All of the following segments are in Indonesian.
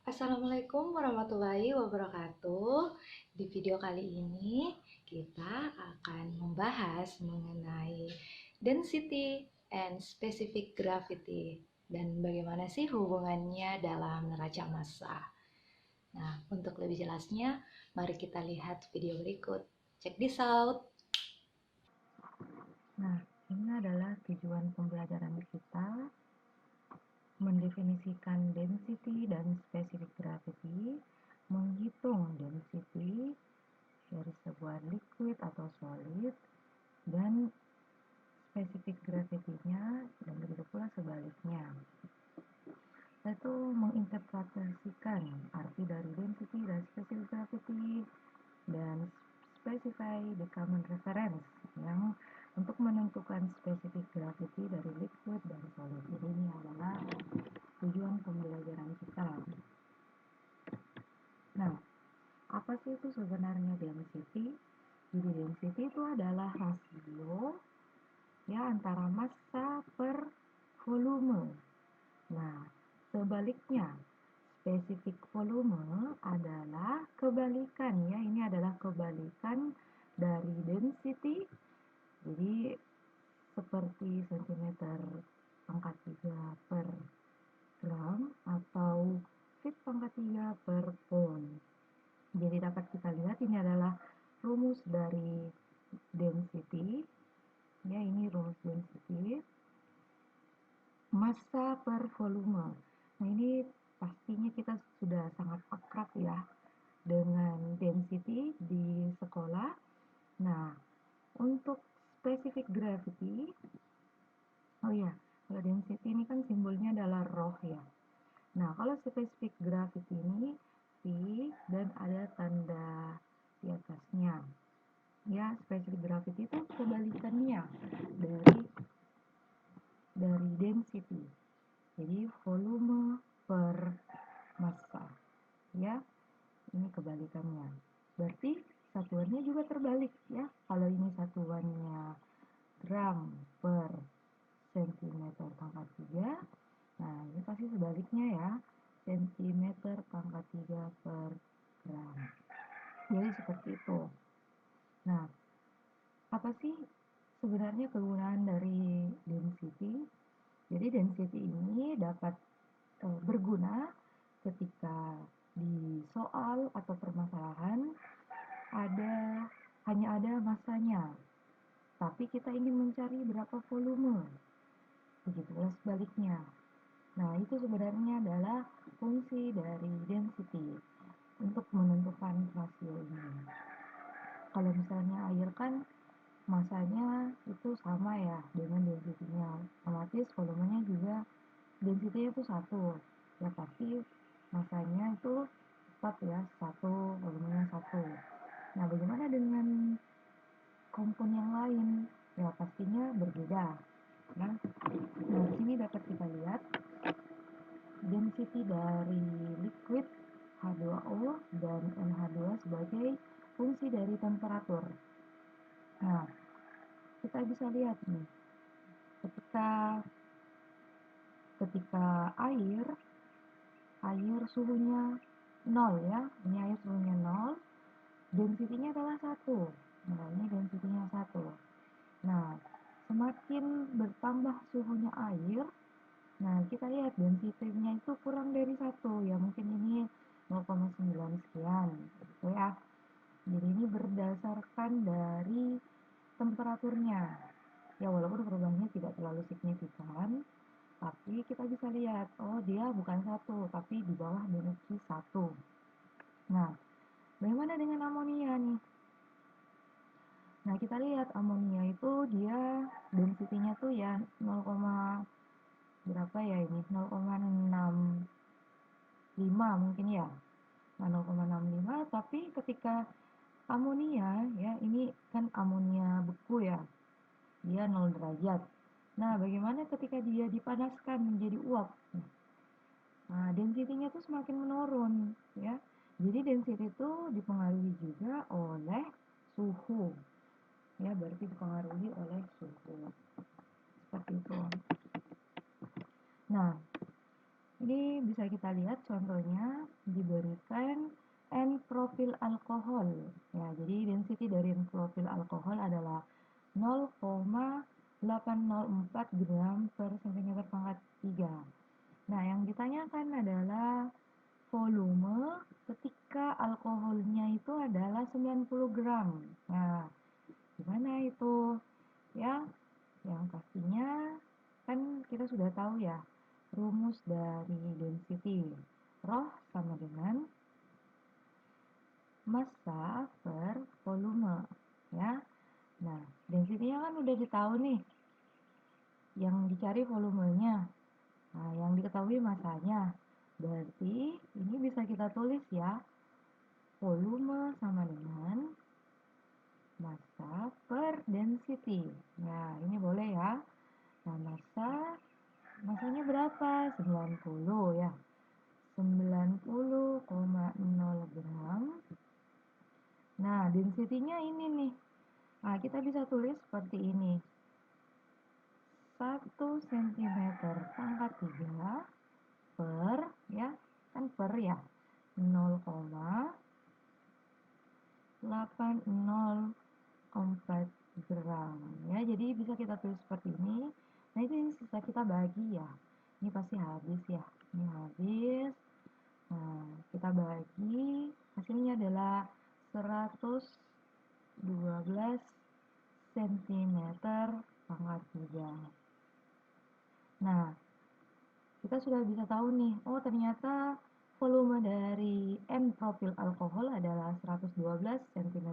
Assalamualaikum warahmatullahi wabarakatuh. Di video kali ini kita akan membahas mengenai density and specific gravity dan bagaimana sih hubungannya dalam neraca massa. Nah, untuk lebih jelasnya, mari kita lihat video berikut. Check this out. Nah, ini adalah tujuan pembelajaran kita mendefinisikan density dan specific gravity, menghitung density dari sebuah liquid atau solid, dan specific gravity-nya, dan begitu pula sebaliknya. Yaitu menginterpretasikan arti dari density dan specific gravity, dan specify the common reference yang untuk menentukan specific gravity dari liquid dan solid. Jadi ini adalah tujuan pembelajaran kita. Nah, apa sih itu sebenarnya density? Jadi density itu adalah rasio ya antara massa per volume. Nah, sebaliknya spesifik volume adalah kebalikan ya. Ini adalah kebalikan dari density. Jadi seperti sentimeter pangkat 3 per gram atau fit pangkat 3 per pound. Jadi dapat kita lihat ini adalah rumus dari density. Ya, ini rumus density. Massa per volume. Nah, ini pastinya kita sudah sangat akrab ya dengan density di sekolah. Nah, untuk specific gravity, oh ya, kalau density ini kan simbolnya adalah rho ya. Nah, kalau specific gravity ini V dan ada tanda di atasnya. Ya, specific gravity itu kebalikannya dari density. Jadi volume per massa. Ya, ini kebalikannya. Berarti satuannya juga terbalik ya. Kalau ini satuannya gram per sentimeter pangkat 3, nah ini pasti sebaliknya ya, sentimeter pangkat 3 per gram. Jadi seperti itu. Nah, apa sih sebenarnya kegunaan dari density? Jadi density ini dapat berguna ketika di soal atau permasalahan hanya ada massanya, tapi kita ingin mencari berapa volume. Begitulah sebaliknya. Nah, itu sebenarnya adalah fungsi dari density untuk menentukan rasio ini. Kalau misalnya air kan masanya itu sama ya dengan density-nya, otomatis volumenya juga density-nya itu satu ya, pasti masanya itu tetap ya satu, volumenya satu. Nah, bagaimana dengan kompon yang lain? Ya pastinya berbeda. Nah, di sini dapat kita lihat density dari liquid H2O dan NH2 sebagai fungsi dari temperatur. Nah, kita bisa lihat nih, ketika air suhunya 0 ya, ini air suhunya 0, density-nya adalah 1. Nah, ini density-nya 1. Nah, semakin bertambah suhunya air, nah kita lihat density-nya itu kurang dari 1 ya, mungkin ini 0,9 sekian gitu ya. Jadi ini berdasarkan dari temperaturnya ya, walaupun perubahannya tidak terlalu signifikan, tapi kita bisa lihat oh dia bukan 1 tapi di bawah density 1. Nah, bagaimana dengan amonia nih? Nah, kita lihat amonia itu dia density-nya tuh ya 0, berapa ya ini, 0,65 mungkin ya. Nah, 0,65, tapi ketika amonia ya, ini kan amonia beku ya, dia 0 derajat. Nah, bagaimana ketika dia dipanaskan menjadi uap? Nah, density-nya tuh semakin menurun ya. Jadi density itu dipengaruhi juga oleh suhu ya, berarti dipengaruhi oleh suhu seperti itu. Nah, Ini bisa kita lihat contohnya diberikan N profil alkohol. Ya, jadi density dari N profil alkohol adalah 0,804 gram per cm pangkat 3. Nah, yang ditanyakan adalah volume ketika alkoholnya itu adalah 90 gram. Nah, gimana itu? Ya, yang pastinya kan kita sudah tahu ya rumus dari density. Rho sama dengan massa per volume ya. Nah, density-nya kan udah ditahu nih. Yang dicari volumenya. Nah, yang diketahui massanya. Berarti ini bisa kita tulis ya. Volume sama dengan massa per density. Nah, ini boleh ya. Nah, massanya berapa? 90 ya. 90,0 gram. Nah, density-nya ini nih. Nah, kita bisa tulis seperti ini. 1 cm pangkat 3 per, ya, kan per ya, 0,804 gram. Ya, jadi bisa kita tulis seperti ini. Nah, itu bisa kita bagi ya. Ini pasti habis ya. Ini habis. Nah, kita bagi, hasilnya adalah 112 cm pangkat 3. Nah, kita sudah bisa tahu nih, oh ternyata volume dari N profil alkohol adalah 112 cm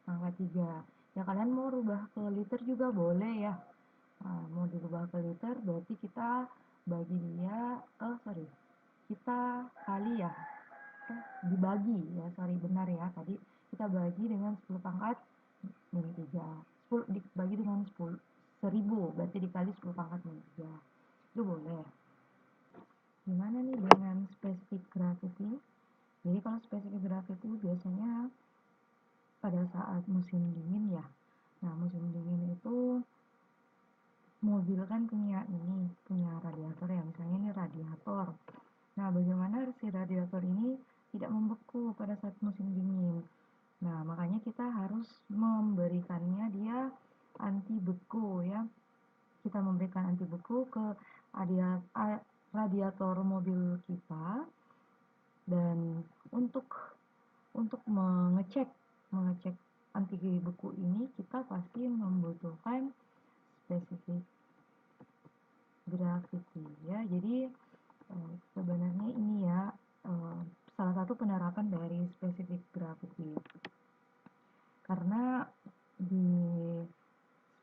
pangkat 3. Ya, kalian mau rubah ke liter juga boleh ya. Nah, mau dirubah ke liter berarti kita bagi dia, kita kali ya, dibagi ya, benar ya, tadi kita bagi dengan 10 pangkat min 3, 10 dibagi dengan 1000 berarti dikali 10 pangkat min 3, itu boleh. Gimana nih dengan specific gravity? Jadi kalau specific gravity biasanya pada saat musim dingin ya. Nah, musim dingin itu mobil kan punya radiator ya, misalnya ini radiator. Nah, bagaimana si radiator ini tidak membeku pada saat musim dingin? Nah, makanya kita harus memberikannya dia anti beku ya. Kita memberikan anti beku ke radiator mobil kita, dan untuk mengecek anti beku ini kita pasti membutuhkan specific gravity ya. Jadi sebenarnya ini ya salah satu penerapan dari specific gravity, karena di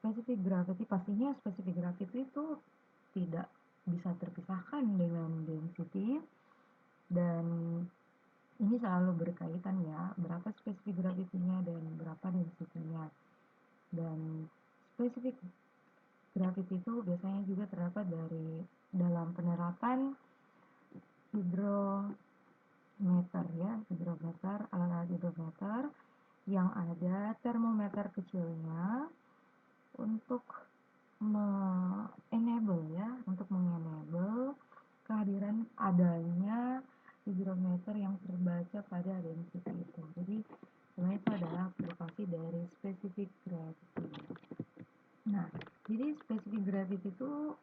specific gravity pastinya specific gravity itu tidak bisa terpisahkan dengan density, dan ini selalu berkaitan ya, berapa specific gravity-nya dan berapa density-nya. Dan specific gravity itu biasanya juga terdapat dalam penerapan hidrometer ya, alat-alat hidrometer yang ada termometer kecilnya untuk mengenable kehadiran adanya hidrometer yang terbaca pada density itu. Jadi sebenarnya itu adalah aplikasi dari specific gravity. Nah, jadi specific gravity itu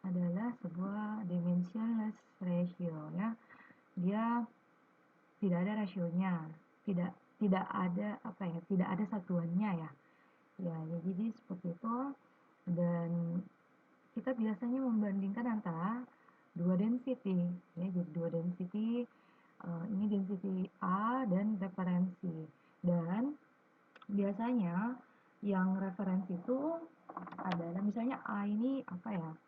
adalah sebuah dimensionless ratio ya. Dia tidak ada rasionya, tidak tidak ada tidak ada satuannya ya. Ya, jadi seperti itu. Dan kita biasanya membandingkan antara dua density ya, jadi dua density, ini density A dan referensi. Dan biasanya yang referensi itu adalah misalnya A ini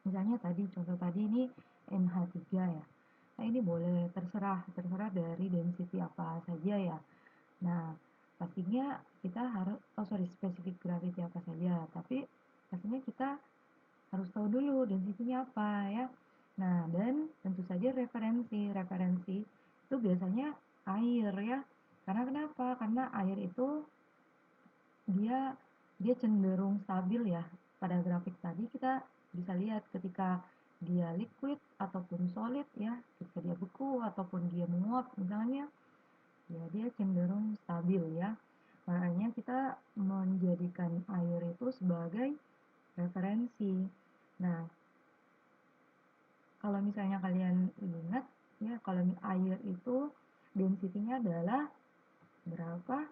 misalnya contoh tadi ini NH3 ya. Nah, ini boleh terserah dari density apa saja ya. Nah, pastinya kita harus specific gravity apa saja, tapi pastinya kita harus tahu dulu density-nya apa ya. Nah, dan tentu saja referensi itu biasanya air ya. Karena kenapa? Karena air itu dia cenderung stabil ya. Pada grafik tadi kita bisa lihat ketika dia liquid ataupun solid ya, ketika dia beku ataupun dia menguap misalnya, ya dia cenderung stabil ya. Makanya kita menjadikan air itu sebagai referensi. Nah, kalau misalnya kalian ingat ya, kalau air itu density-nya adalah berapa?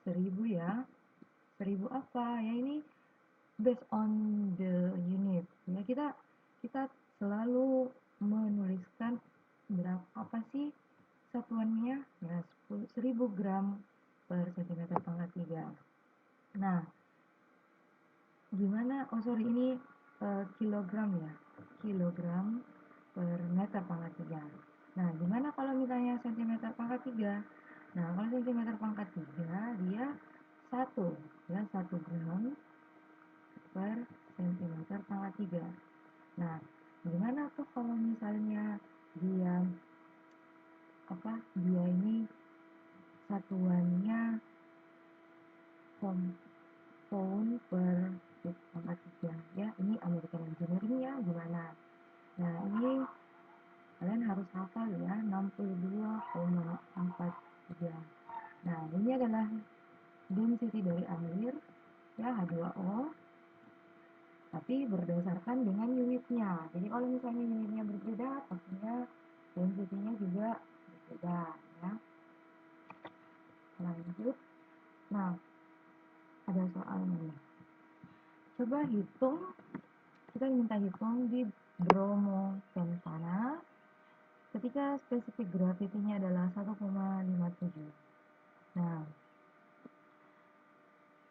1000 ya. 1000 apa? Ya ini based on the unit. Ya kita selalu menuliskan berapa apa sih satuannya? Ya 1000 gram per cm pangkat 3. Nah, gimana? Oh sorry, ini kilogram ya. Kilogram per meter pangkat 3. Nah, gimana kalau misalnya cm pangkat 3? Nah, kalau cm pangkat 3 dia 1 ya, 1 gram per cm pangkat 3. Nah, gimana tuh kalau misalnya dia dia ini satuannya pound per feet pangkat 3 ya, ini American Engineering ya, gimana? Nah, ini kalian harus hafal ya, 62,43. Nah, ini adalah density dari air ya, H2O, tapi berdasarkan dengan unitnya. Jadi kalau misalnya unitnya berbeda, pastinya density-nya juga berbeda ya. Lanjut. Nah, ada soal nih. Coba hitung, kita minta hitung di Bromo Pentana ketika spesifik gravitinya adalah 1,57. Nah,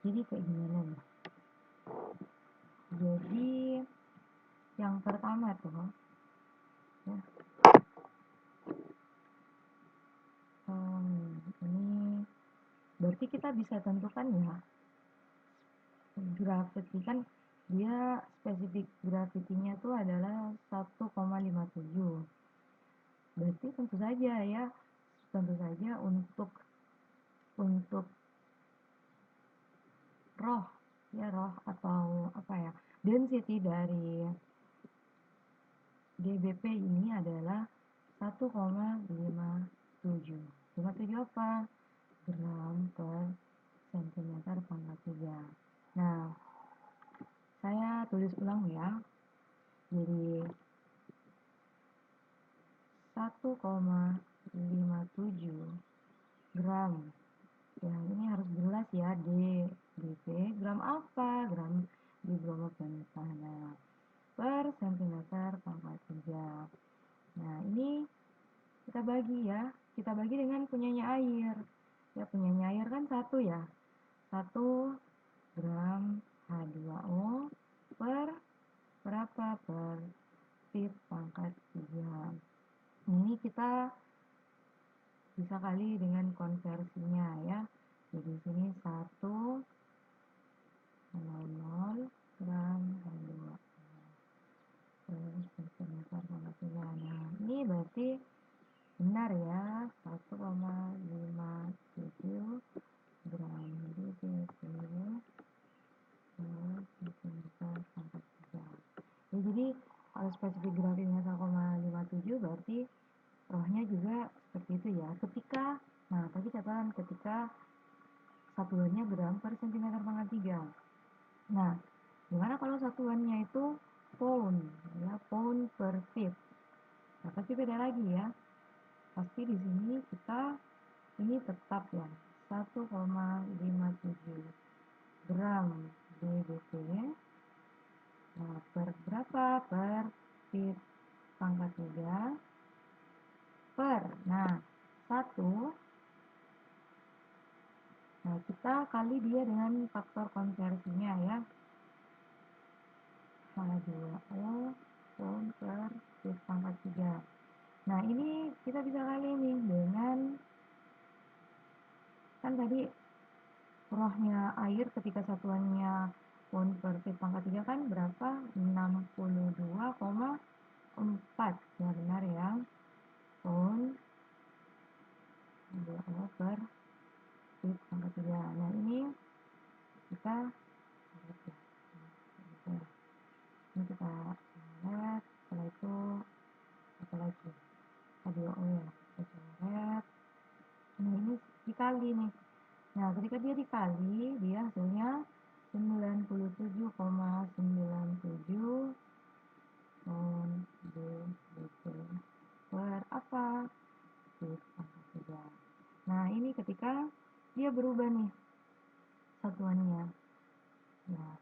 jadi kayak gimana nih? Jadi yang pertama tuh ya, ini berarti kita bisa tentukan ya, gravity kan dia spesifik gravitinya tuh adalah 1,57. Berarti tentu saja untuk roh atau apa ya, density dari dBp ini adalah 1,57. 57 apa? Gram per centimeter pangkat 3. Nah, saya tulis ulang ya. Jadi 1,57 gram. Ya, ini harus jelas ya, dBp. Gram apa? Gram di Bromo Pentana per centimeter pangkat 3. Nah, ini kita bagi ya. Kita bagi dengan punyanya air. Ya, punyanya air kan 1 ya. 1 gram H2O per berapa? Per feet pangkat 3. Ini kita bisa kali dengan konversinya ya. Jadi sini 1,00 gram H2O per centimeter pangkat 3. Nah, ini berarti benar ya, 1,57 gram dBp per centimeter pangkat 3. Ya, jadi kalau spesifik gravitinya 1,57 berarti rohnya juga seperti itu ya. Nah tadi catatan ketika satuannya gram per centimeter pangkat 3. Nah, gimana kalau satuannya itu pound ya, pound per feet? Nah, pasti beda lagi ya. Pasti di sini kita ini tetap ya, 1,57 gram dBp. Nah, per berapa? Per feet pangkat 3 per, nah, 1. Nah, kita kali dia dengan faktor konversinya ya, H2O pound per feet pangkat 3. Nah, ini kita bisa kali nih dengan, kan tadi rohnya air ketika satuannya pound per feet pangkat 3 kan berapa? 62,4 ya, benar ya, pound H2O per feet pangkat 3. Nah, ini kita ini kita dikali nih. Nah, ketika dia dikali, dia hasilnya 97,97 liter per apa? Angka 3. Nah, ini ketika dia berubah nih satuannya. Nah,